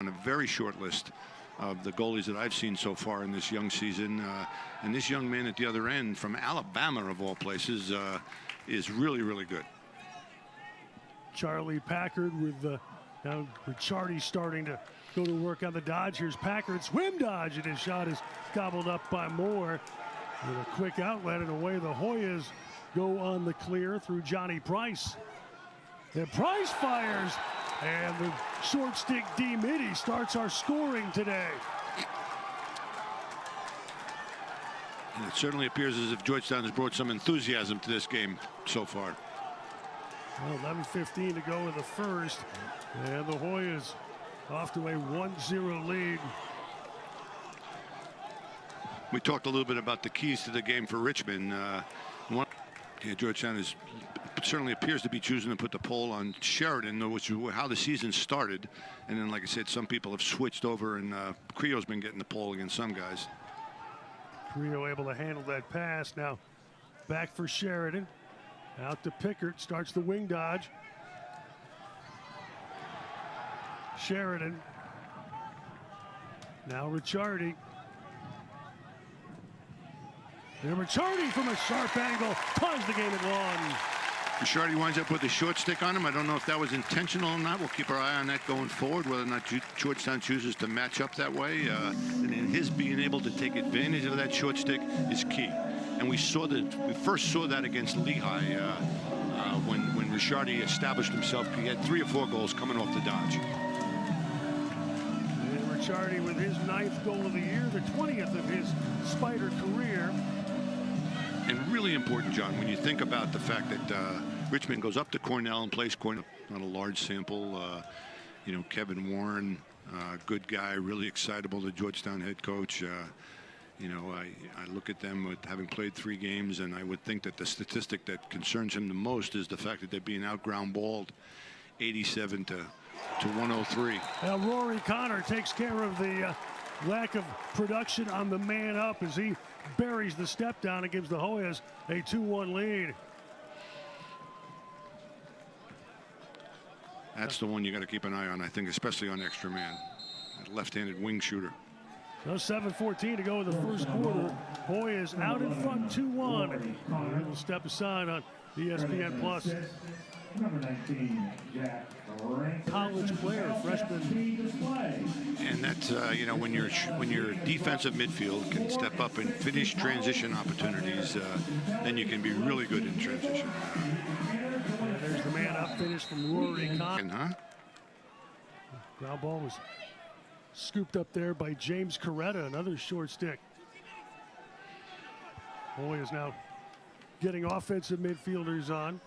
on a very short list of the goalies that I've seen so far in this young season. And this young man at the other end from Alabama, of all places, is really, really good. Charlie Packard with now Ricciardi starting to go to work on the dodge. Here's Packard, swim dodge, and his shot is gobbled up by Moore. With a quick outlet and away the Hoyas go on the clear through Johnny Price. And Price fires, and the short stick D Mitty starts our scoring today. And it certainly appears as if Georgetown has brought some enthusiasm to this game so far. Well, 11:15 to go in the first, and the Hoyas off to a 1-0 lead. We talked a little bit about the keys to the game for Richmond. Georgetown certainly appears to be choosing to put the pole on Sheridan, which is how the season started. And then, like I said, some people have switched over, and Creo's been getting the pole against some guys. Creo able to handle that pass. Now back for Sheridan. Out to Pickert, starts the wing dodge. Sheridan. Now Ricciardi. And Ricciardi from a sharp angle ties the game at one. Ricciardi winds up with a short stick on him. I don't know if that was intentional or not. We'll keep our eye on that going forward, whether or not Georgetown chooses to match up that way. And in his being able to take advantage of that short stick is key. And we first saw that against Lehigh when Ricciardi established himself. He had 3 or 4 goals coming off the dodge. And Ricciardi with his 9th goal of the year, the 20th of his Spider career. And really important, John, when you think about the fact that Richmond goes up to Cornell and plays Cornell, not a large sample. You know, Kevin Warren, good guy, really excitable, the Georgetown head coach. You know, I look at them with having played 3 games, and I would think that the statistic that concerns him the most is the fact that they're being outground balled 87 to 103. Now Rory Connor takes care of the lack of production on the man up as he buries the step down and gives the Hoyas a 2-1 lead. That's the one you got to keep an eye on, I think, especially on extra man. That left-handed wing shooter. So 7:14 to go in the first quarter. Hoyas out in front 2-1. We'll step aside on ESPN Plus. Number 19, Jack. College player, freshman. And that's you know, when your defensive midfield can step up and finish transition opportunities, then you can be really good in transition. And there's the man up finish from Rory Connor. Ground ball was scooped up there by James Coretta, another short stick. Hoyas now getting offensive midfielders on.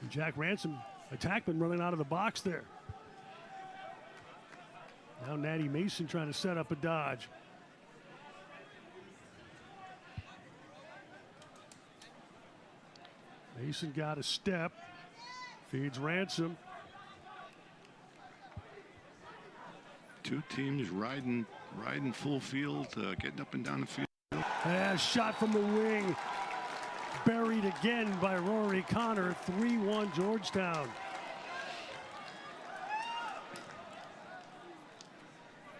And Jack Ransom, attackman, running out of the box there. Now Natty Mason trying to set up a dodge. Mason got a step, feeds Ransom. 2 teams riding full field, getting up and down the field. And a shot from the wing, buried again by Rory Connor. 3-1 Georgetown.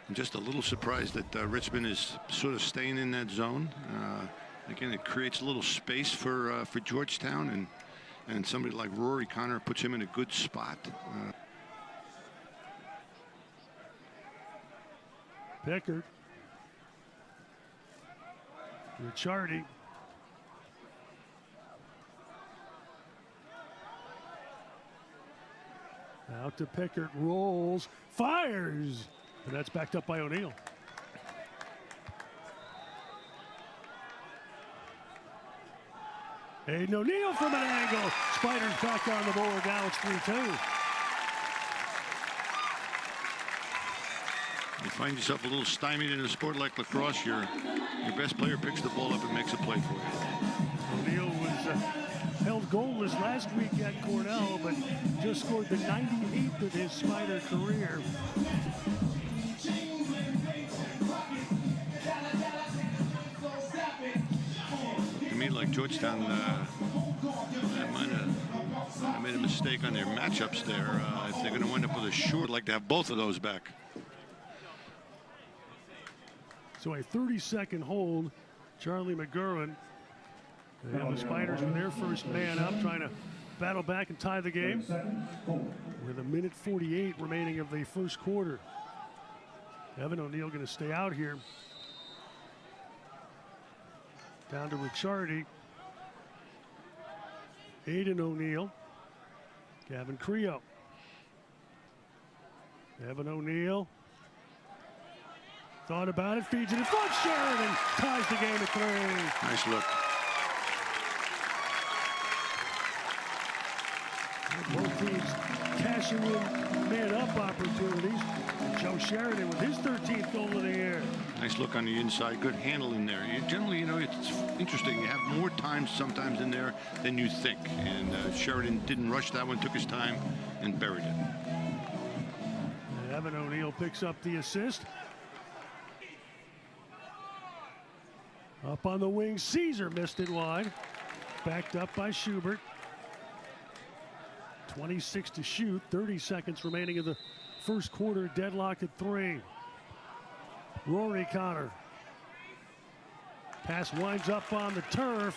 I'm just a little surprised that Richmond is sort of staying in that zone. Again, it creates a little space for Georgetown, and somebody like Rory Connor puts him in a good spot. Pickard. Ricciardi. Out to Pickard, rolls, fires, and that's backed up by O'Neal. Aiden O'Neal from an angle. Spiders back on the board. Now it's 3-2. You find yourself a little stymied in a sport like lacrosse, your best player picks the ball up and makes a play for you. O'Neal was held goalless last week at Cornell, but just scored the 98th of his Spider career. To me, like Georgetown, might have I made a mistake on their matchups there. If they're going to wind up with a short, I'd like to have both of those back. So a 30-second hold. Charlie McGurran. They have the Spiders with their first man up, trying to battle back and tie the game with 1:48 remaining of the first quarter. Evan O'Neill going to stay out here. Down to Ricciardi. Aiden O'Neill. Gavin Creo. Evan O'Neill. Thought about it, feeds it in front. Sheridan ties the game at 3. Nice look. Both teams cashing in man-up opportunities. And Joe Sheridan with his 13th goal of the year. Nice look on the inside. Good handle in there. Generally, you know, it's interesting. You have more time sometimes in there than you think. And Sheridan didn't rush that one, took his time, and buried it. And Evan O'Neill picks up the assist. Up on the wing, Caesar missed it wide. Backed up by Schubert. 26 to shoot, 30 seconds remaining in the first quarter, deadlock at 3. Rory Connor. Pass winds up on the turf.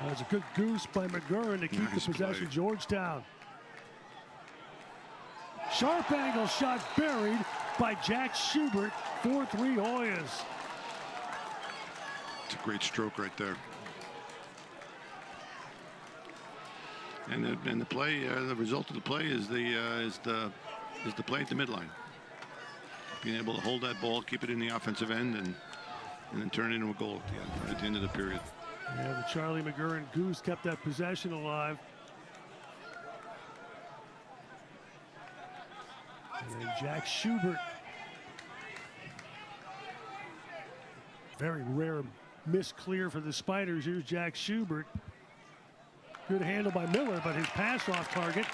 That was a good goose by McGurran to keep Nice the possession. play. Georgetown. Sharp angle shot buried by Jack Schubert. 4-3 Hoyas. It's a great stroke right there. And the play, the result of the play is the play at the midline. Being able to hold that ball, keep it in the offensive end, and then turn it into a goal at the end of the period. Yeah, the Charlie McGurran goose kept that possession alive. And then Jack Schubert. Very rare miss clear for the Spiders. Here's Jack Schubert. Good handle by Miller, but his pass off target.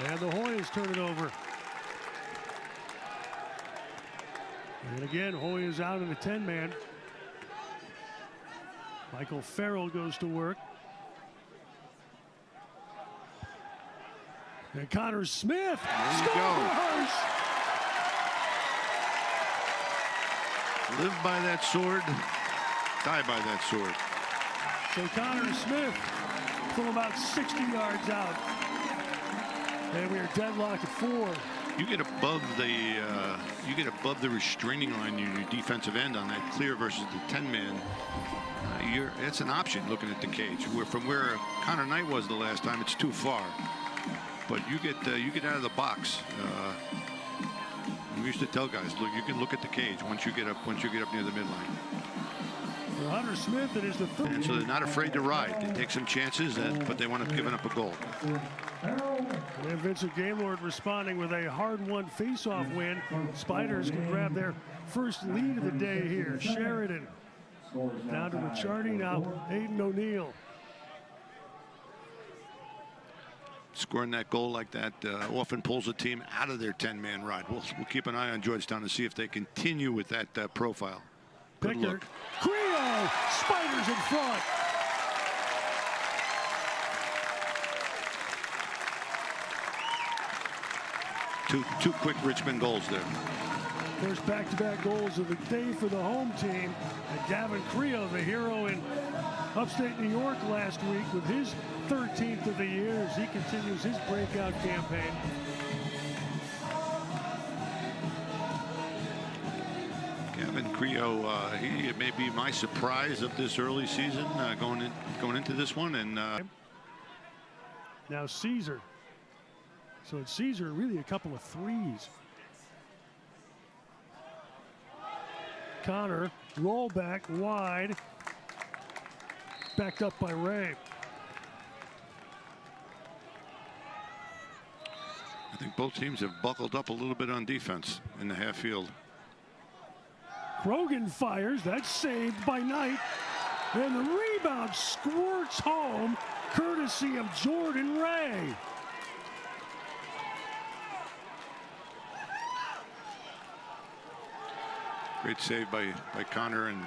And the Hoyas turn it over. And again, Hoyas out in a 10-man. Michael Farrell goes to work. And Connor Smith scores! Live by that sword, die by that sword. So Connor Smith from about 60 yards out. And we are deadlocked at 4. You get above the restraining line in your defensive end on that clear versus the 10-man. It's an option looking at the cage. From where Connor Knight was the last time, it's too far. But you get out of the box. We used to tell guys, look, you can look at the cage once you get up near the midline. For Hunter Smith, it is the third. And so they're not afraid to ride. They take some chances, but they want to give up a goal. And Vincent Gaylord responding with a hard-won face-off win. Spiders can grab their first lead of the day here. Sheridan down to Ricciardi, now Aiden O'Neill. Scoring that goal like that often pulls a team out of their 10-man ride. We'll keep an eye on Georgetown to see if they continue with that profile. Good Pickard, look. Creo, Spiders in front. Two quick Richmond goals there. First back-to-back goals of the day for the home team. And Gavin Creo, the hero in upstate New York last week with his 13th of the year as he continues his breakout campaign. Gavin Creo, he may be my surprise of this early season going into this one. And now Caesar. So it's Caesar, really a couple of threes. Connor, roll back wide. Backed up by Ray. I think both teams have buckled up a little bit on defense in the half field. Krogan fires, that's saved by Knight. And the rebound squirts home, courtesy of Jordan Ray. Great save by Connor, and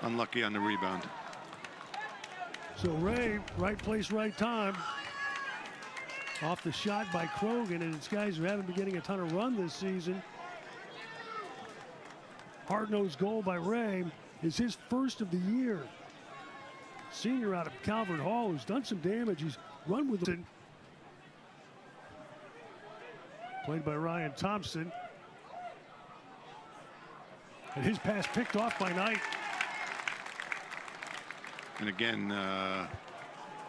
unlucky on the rebound. So Ray, right place, right time. Off the shot by Krogan, and it's guys who haven't been getting a ton of run this season. Hard-nosed goal by Ray is his first of the year. Senior out of Calvert Hall who's done some damage. He's run with it. Played by Ryan Thompson. And his pass picked off by Knight. And again,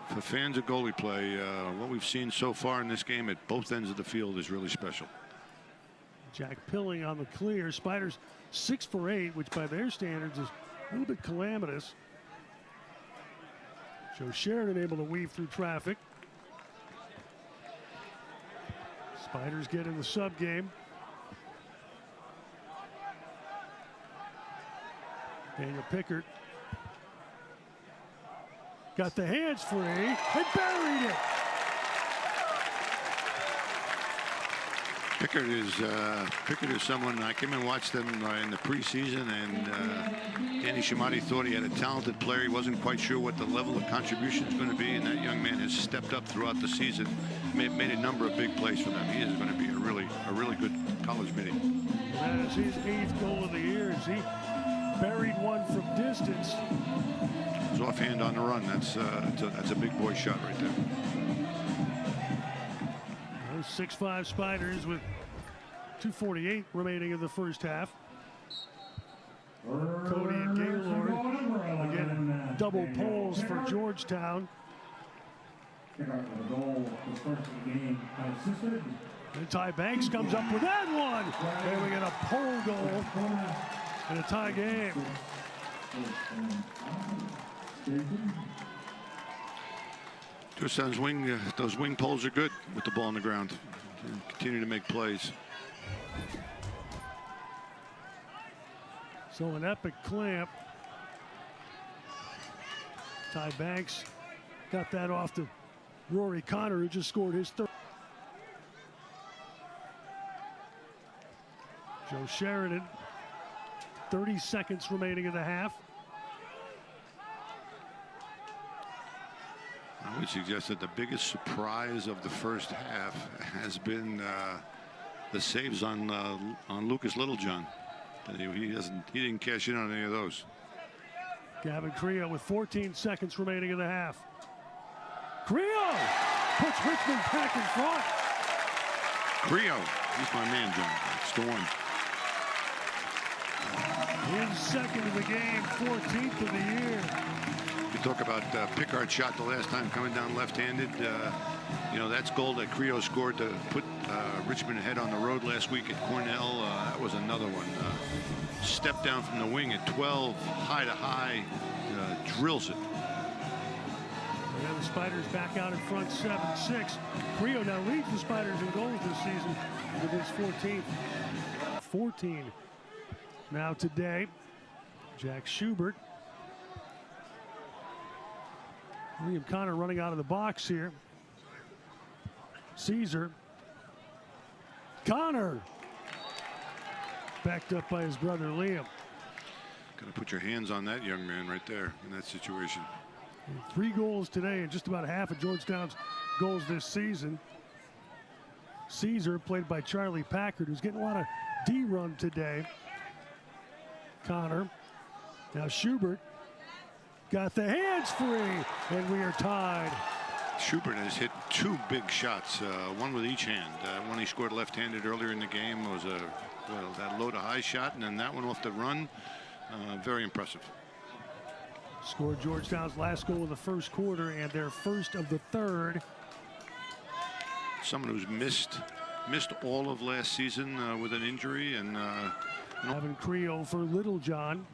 for fans of goalie play, what we've seen so far in this game at both ends of the field is really special. Jack Pilling on the clear. Spiders 6 for 8, which by their standards is a little bit calamitous. Joe Sheridan able to weave through traffic. Spiders get in the sub game. Daniel Pickard got the hands free and buried it. Pickard is someone I came and watched them in the preseason, and Danny Shamati thought he had a talented player. He wasn't quite sure what the level of contribution is going to be, and that young man has stepped up throughout the season, made a number of big plays for them. He is going to be a really good college midi. That is his 8th goal of the year. As he buried one from distance. It's offhand on the run. That's a big boy shot right there. 6'5" Spiders with 2:48 remaining in the first half. Cody and Gaylord again, double poles for Georgetown. And Ty Banks comes up with that one. And we get a pole goal and a tie game. Georgetown's those wing poles are good with the ball on the ground. Continue to make plays. So an epic clamp. Ty Banks got that off to Rory Connor, who just scored his third. Joe Sheridan, 30 seconds remaining in the half. I would suggest that the biggest surprise of the first half has been the saves on Lucas Littlejohn. He didn't cash in on any of those. Gavin Creo with 14 seconds remaining in the half. Creo puts Richmond back in front. Creo, he's my man, John. It's the one. His second of the game, 14th of the year. You talk about Pickard's shot the last time coming down left-handed. That's goal that Creo scored to put Richmond ahead on the road last week at Cornell. That was another one. Step down from the wing at 12, high to high, drills it. And the Spiders back out in front, 7-6. Creo now leads the Spiders in goals this season with his 14th. 14 now today. Jack Schubert. William Connor running out of the box here. Caesar. Connor. Backed up by his brother Liam. Got to put your hands on that young man right there in that situation. And 3 goals today and just about half of Georgetown's goals this season. Caesar, played by Charlie Packard, who's getting a lot of D-run today. Connor. Now Schubert got the hands free, and we are tied. Schubert has hit 2 big shots, one with each hand. One he scored left-handed earlier in the game was that low to high shot, and then that one off the run. Very impressive. Scored Georgetown's last goal in the first quarter and their first of the third. Someone who's missed all of last season with an injury, and Gavin Creo for Littlejohn.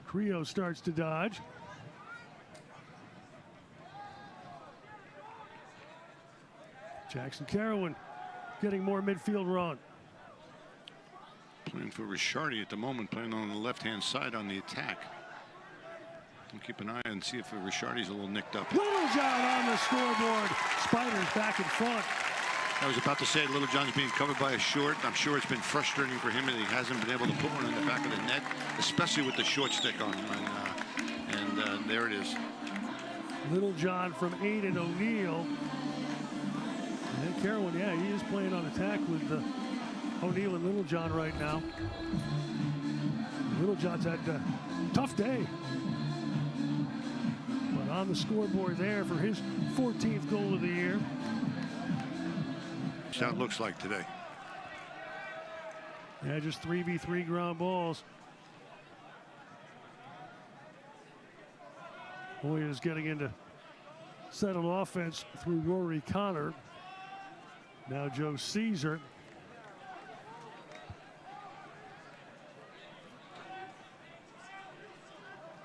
Creo starts to dodge. Jackson Carrowan getting more midfield run. Playing for Ricciardi at the moment, playing on the left-hand side on the attack. We'll keep an eye and see if Ricciardi's a little nicked up. Littlejohn on the scoreboard. Spiders back in front. I was about to say Little John's being covered by a short. I'm sure it's been frustrating for him that he hasn't been able to put one in the back of the net, especially with the short stick on him. And there it is. Little John from Aiden O'Neill. And Carroll, yeah, he is playing on attack with O'Neill and Little John right now. Little John's had a tough day. But on the scoreboard there for his 14th goal of the year. That looks like today. Yeah, just 3v3 ground balls. Hoyas getting into settled offense through Rory Connor. Now Joe Caesar.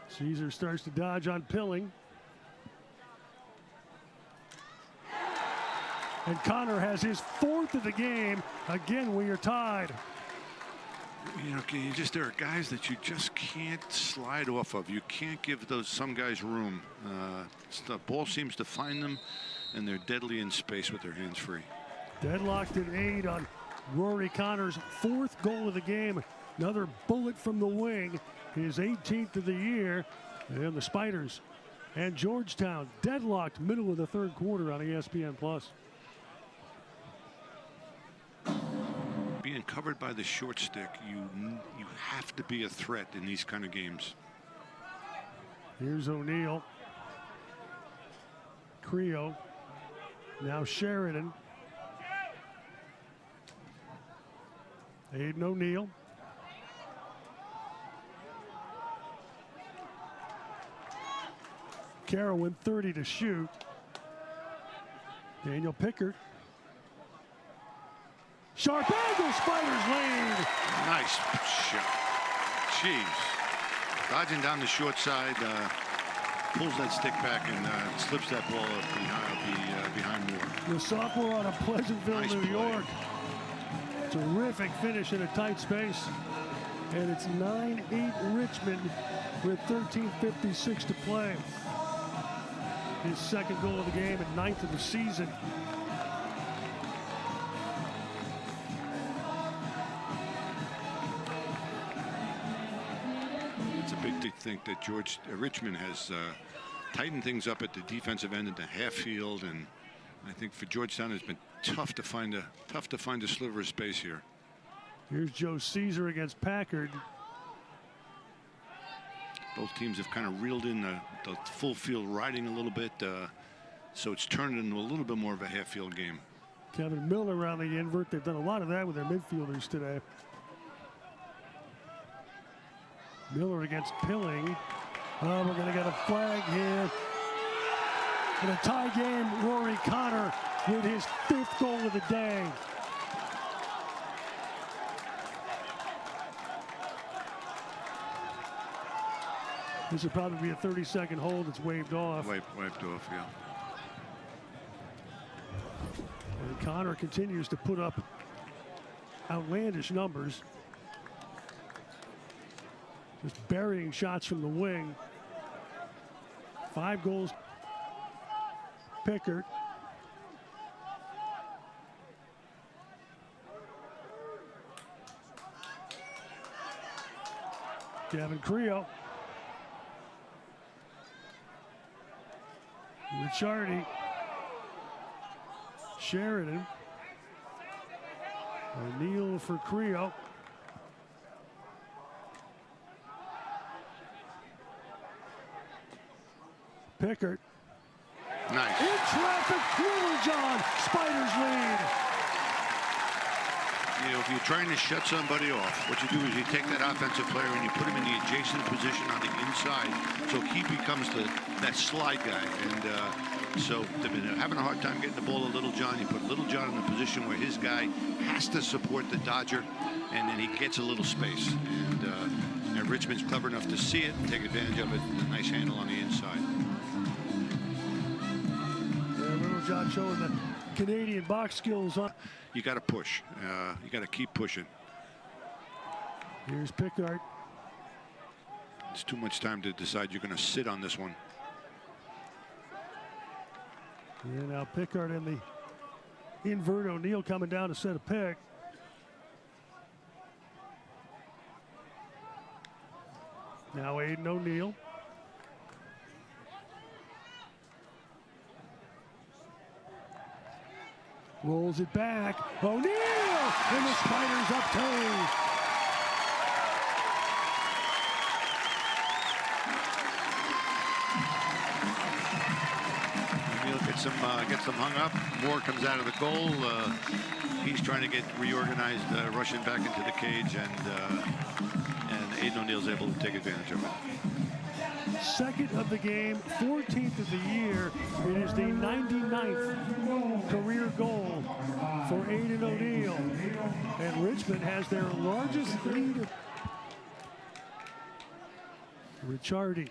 Caesar starts to dodge on Pilling. And Connor has his 4th of the game. Again, we are tied. You know, there are guys that you just can't slide off of. You can't give some guys room. The ball seems to find them, and they're deadly in space with their hands free. Deadlocked at 8 on Rory Connor's 4th goal of the game. Another bullet from the wing, his 18th of the year. And the Spiders and Georgetown deadlocked middle of the 3rd quarter on ESPN+. Being covered by the short stick, you have to be a threat in these kind of games. Here's O'Neill. Creo. Now Sheridan. Aiden O'Neill. Carroll 30 to shoot. Daniel Pickard. Sharp angle, Spiders lead. Nice shot. Jeez. Dodging down the short side, pulls that stick back and slips that ball up behind Moore. The sophomore out of Pleasantville, Nice New play. York. Terrific finish in a tight space. And it's 9-8 Richmond with 13:56 to play. His 2nd goal of the game and 9th of the season. It's a big think that Richmond has tightened things up at the defensive end at the half field, and I think for Georgetown it's been tough to find a sliver of space here. Here's Joe Caesar against Packard. Both teams have kind of reeled in the full field riding a little bit, so it's turned into a little bit more of a half field game. Kevin Miller around the invert. They've done a lot of that with their midfielders today. Miller against Pilling. Oh, we're going to get a flag here. In a tie game, Rory Connor with his 5th goal of the day. This would probably be a 30-second hold. It's waved off. Wiped off, yeah. And Connor continues to put up outlandish numbers. Just burying shots from the wing. 5 goals. Pickard. Gavin Creo. Ricciardi. Sheridan. O'Neill for Creo. Pickard. Nice. In traffic, John. Spiders lead. You know, if you're trying to shut somebody off, what you do is you take that offensive player and you put him in the adjacent position on the inside, so he becomes that slide guy. And so they've been having a hard time getting the ball to Little John. You put Little John in a position where his guy has to support the Dodger, and then he gets a little space. And Richmond's clever enough to see it and take advantage of it. A nice handle on the inside. Little John showing the Canadian box skills on. You got to push. You got to keep pushing. Here's Pickard. It's too much time to decide you're going to sit on this one. And now Pickard in the invert O'Neal coming down to set a pick. Now Aiden O'Neal. Rolls it back. O'Neal! And the Spiders up two. Gets them hung up. Moore comes out of the goal. He's trying to get reorganized, rushing back into the cage, and Aiden O'Neal's able to take advantage of it. Second of the game, 14th of the year. It is the 99th career goal for Aiden O'Neal. And Richmond has their largest lead. Ricciardi.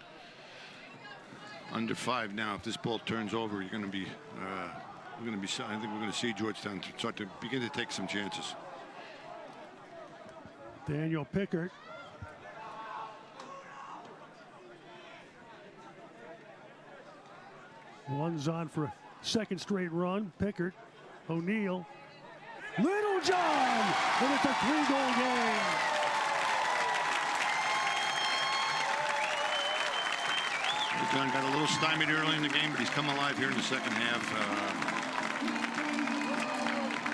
Under 5 now. If this ball turns over, you're going to be. I think we're going to see Georgetown start to begin to take some chances. Daniel Pickert. One's on for a second straight run. Pickert, O'Neal, Little John, and it's a 3-goal game. John got a little stymied early in the game, but he's come alive here in the second half.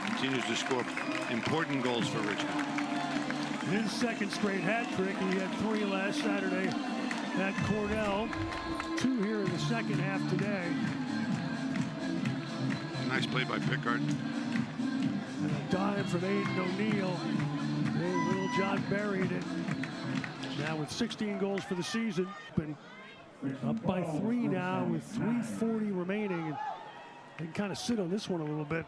Continues to score important goals for Richmond. His second straight hat trick. He had 3 last Saturday at Cornell. 2 here in the second half today. Nice play by Pickard. And a dime from Aiden O'Neal. Little John buried it. Now with 16 goals for the season. Been up by 3 now with 3:40 remaining. And they can kind of sit on this one a little bit.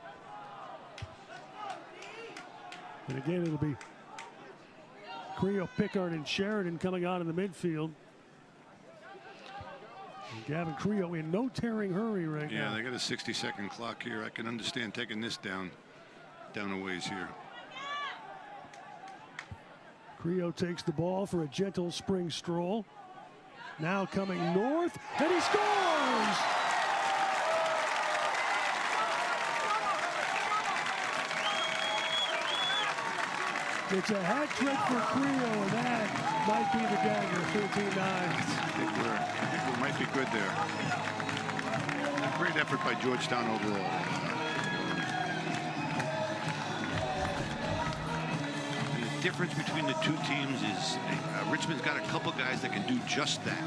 And again, it'll be Creo, Pickard, and Sheridan coming on in the midfield. And Gavin Creo in no tearing hurry right now. Yeah, they got a 60-second clock here. I can understand taking this down a ways here. Creo takes the ball for a gentle spring stroll. Now coming north, and he scores! It's a hat trick for Creo, and that might be the dagger, 13-9. I think we might be good there. A great effort by Georgetown overall. The difference between the two teams is Richmond's got a couple guys that can do just that,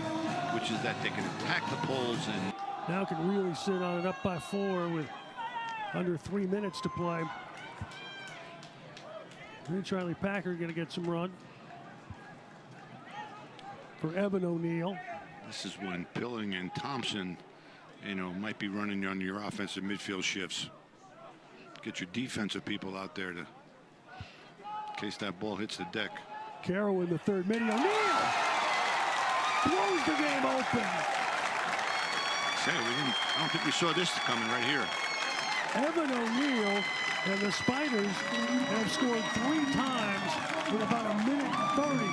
which is that they can attack the poles and now can really sit on it up by 4 with under 3 minutes to play. And Charlie Packard going to get some run for Evan O'Neal. this is when Pilling and Thompson, might be running on your offensive midfield shifts. Get your defensive people out there to, in case that ball hits the deck. Carroll in the 3rd minute. O'Neal blows the game open. I don't think we saw this coming right here. Evan O'Neal and the Spiders have scored 3 times in about 1:30.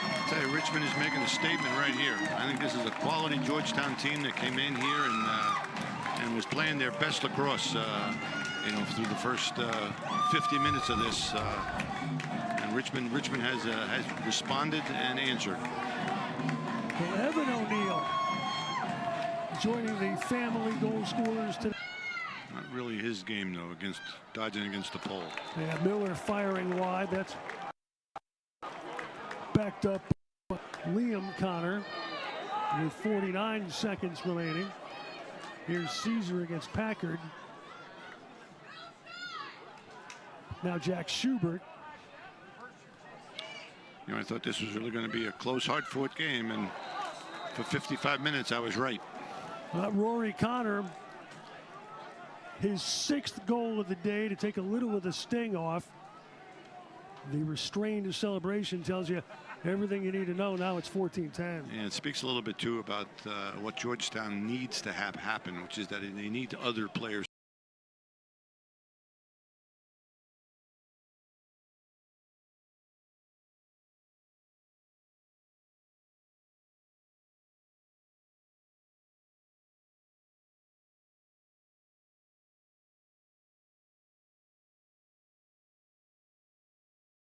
I tell you, Richmond is making a statement right here. I think this is a quality Georgetown team that came in here and was playing their best lacrosse, through the first 50 minutes of this. And Richmond has responded and answered. Well, Evan O'Neal joining the family goal scorers today. Not really his game, though, dodging against the pole. Yeah, Miller firing wide. That's backed up by Liam Connor with 49 seconds remaining. Here's Caesar against Packard. Now Jack Schubert. I thought this was really going to be a close, hard-fought game, and for 55 minutes, I was right. Rory Connor, his 6th goal of the day to take a little of the sting off. The restrained celebration tells you everything you need to know. Now it's 14-10. And it speaks a little bit, too, about what Georgetown needs to have happen, which is that they need other players